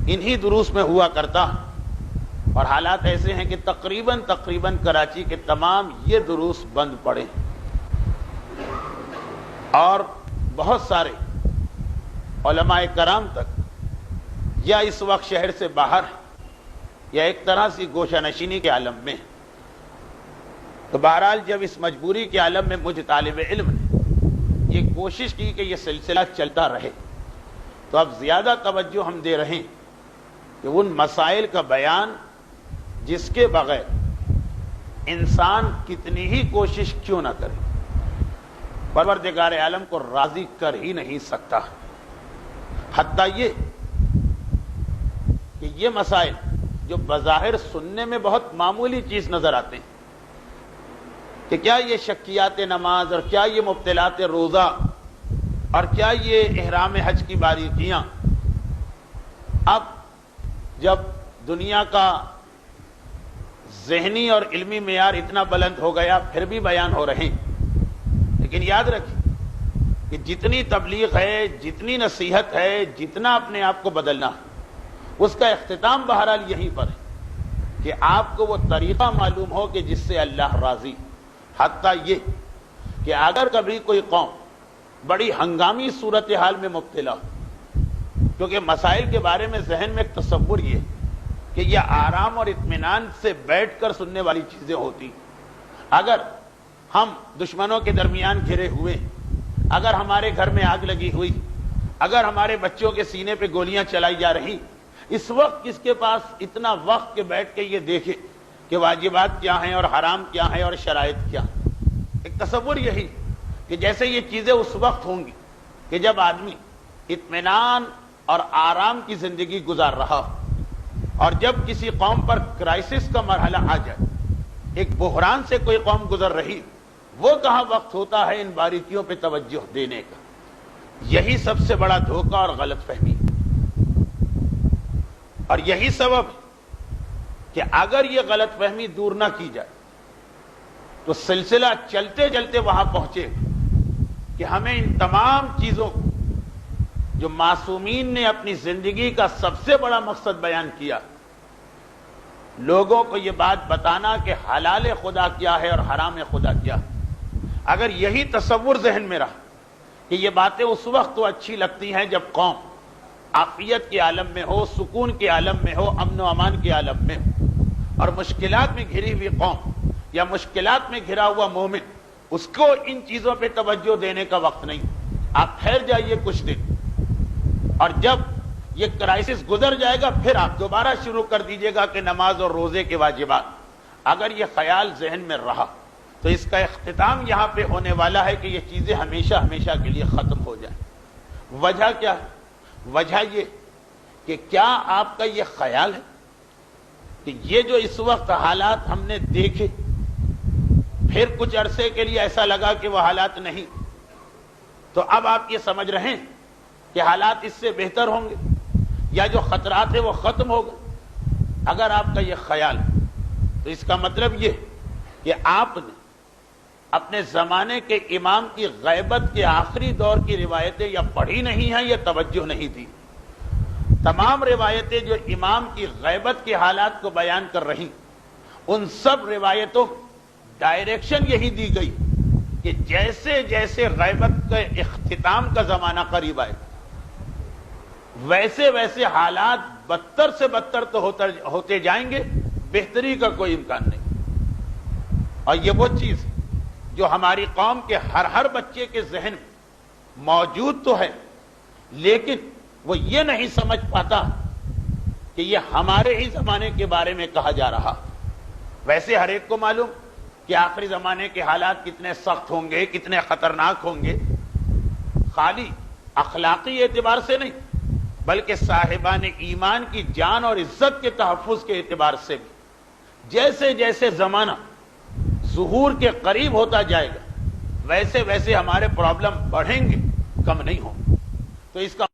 انہی دروس میں ہوا کرتا، اور حالات ایسے ہیں کہ تقریباً کراچی کے تمام یہ دروس بند پڑے، اور بہت سارے علماء کرام تک یا اس وقت شہر سے باہر یا ایک طرح سے گوشہ نشینی کے عالم میں۔ تو بہرحال جب اس مجبوری کے عالم میں مجھ طالب علم نے یہ کوشش کی کہ یہ سلسلہ چلتا رہے، تو اب زیادہ توجہ ہم دے رہے ہیں کہ ان مسائل کا بیان جس کے بغیر انسان کتنی ہی کوشش کیوں نہ کرے پروردگار عالم کو راضی کر ہی نہیں سکتا۔ حتیٰ یہ کہ یہ مسائل جو بظاہر سننے میں بہت معمولی چیز نظر آتے ہیں کہ کیا یہ شکیات نماز اور کیا یہ مبطلات روزہ اور کیا یہ احرام حج کی باریکیاں، اب جب دنیا کا ذہنی اور علمی معیار اتنا بلند ہو گیا پھر بھی بیان ہو رہے ہیں، لیکن یاد رکھیں کہ جتنی تبلیغ ہے، جتنی نصیحت ہے، جتنا اپنے آپ کو بدلنا ہے، اس کا اختتام بہرحال یہیں پر ہے کہ آپ کو وہ طریقہ معلوم ہو کہ جس سے اللہ راضی۔ حتیٰ یہ کہ اگر کبھی کوئی قوم بڑی ہنگامی صورتحال میں مبتلا ہو، کیونکہ مسائل کے بارے میں ذہن میں ایک تصور یہ کہ یہ آرام اور اطمینان سے بیٹھ کر سننے والی چیزیں ہوتی، اگر ہم دشمنوں کے درمیان گھرے ہوئے، اگر ہمارے گھر میں آگ لگی ہوئی، اگر ہمارے بچوں کے سینے پہ گولیاں چلائی جا رہی، اس وقت کس کے پاس اتنا وقت کہ بیٹھ کے یہ دیکھے کہ واجبات کیا ہیں اور حرام کیا ہیں اور شرائط کیا؟ ایک تصور یہی کہ جیسے یہ چیزیں اس وقت ہوں گی کہ جب آدمی اطمینان اور آرام کی زندگی گزار رہا ہو، اور جب کسی قوم پر کرائسس کا مرحلہ آ جائے، ایک بحران سے کوئی قوم گزر رہی، وہ کہاں وقت ہوتا ہے ان باریکیوں پہ توجہ دینے کا؟ یہی سب سے بڑا دھوکہ اور غلط فہمی، اور یہی سبب کہ اگر یہ غلط فہمی دور نہ کی جائے تو سلسلہ چلتے چلتے وہاں پہنچے کہ ہمیں ان تمام چیزوں کو جو معصومین نے اپنی زندگی کا سب سے بڑا مقصد بیان کیا، لوگوں کو یہ بات بتانا کہ حلال خدا کیا ہے اور حرام خدا کیا، اگر یہی تصور ذہن میں رہا کہ یہ باتیں اس وقت تو اچھی لگتی ہیں جب قوم عافیت کے عالم میں ہو، سکون کے عالم میں ہو، امن و امان کے عالم میں ہو، اور مشکلات میں گھری ہوئی قوم یا مشکلات میں گھرا ہوا مومن، اس کو ان چیزوں پہ توجہ دینے کا وقت نہیں۔ آپ ٹھہر جائیے کچھ دن، اور جب یہ کرائسس گزر جائے گا پھر آپ دوبارہ شروع کر دیجئے گا کہ نماز اور روزے کے واجبات۔ اگر یہ خیال ذہن میں رہا تو اس کا اختتام یہاں پہ ہونے والا ہے کہ یہ چیزیں ہمیشہ ہمیشہ کے لیے ختم ہو جائیں۔ وجہ کیا ہے؟ وجہ یہ کہ کیا آپ کا یہ خیال ہے کہ یہ جو اس وقت حالات ہم نے دیکھے، پھر کچھ عرصے کے لیے ایسا لگا کہ وہ حالات نہیں، تو اب آپ یہ سمجھ رہے ہیں کہ حالات اس سے بہتر ہوں گے یا جو خطرات ہیں وہ ختم ہو گئے؟ اگر آپ کا یہ خیال ہے تو اس کا مطلب یہ کہ آپ نے اپنے زمانے کے امام کی غیبت کے آخری دور کی روایتیں یا پڑھی نہیں ہیں یا توجہ نہیں دی۔ تمام روایتیں جو امام کی غیبت کے حالات کو بیان کر رہی، ان سب روایتوں ڈائریکشن یہی دی گئی کہ جیسے جیسے غیبت کے اختتام کا زمانہ قریب آئے ویسے ویسے حالات بدتر سے بدتر تو ہوتے جائیں گے، بہتری کا کوئی امکان نہیں۔ اور یہ وہ چیز جو ہماری قوم کے ہر بچے کے ذہن میں موجود تو ہے، لیکن وہ یہ نہیں سمجھ پاتا کہ یہ ہمارے ہی زمانے کے بارے میں کہا جا رہا۔ ویسے ہر ایک کو معلوم کہ آخری زمانے کے حالات کتنے سخت ہوں گے، کتنے خطرناک ہوں گے، خالی اخلاقی اعتبار سے نہیں بلکہ صاحبان ایمان کی جان اور عزت کے تحفظ کے اعتبار سے بھی۔ جیسے جیسے زمانہ ظہور کے قریب ہوتا جائے گا ویسے ویسے ہمارے پرابلم بڑھیں گے، کم نہیں ہوں گے۔ تو اس کا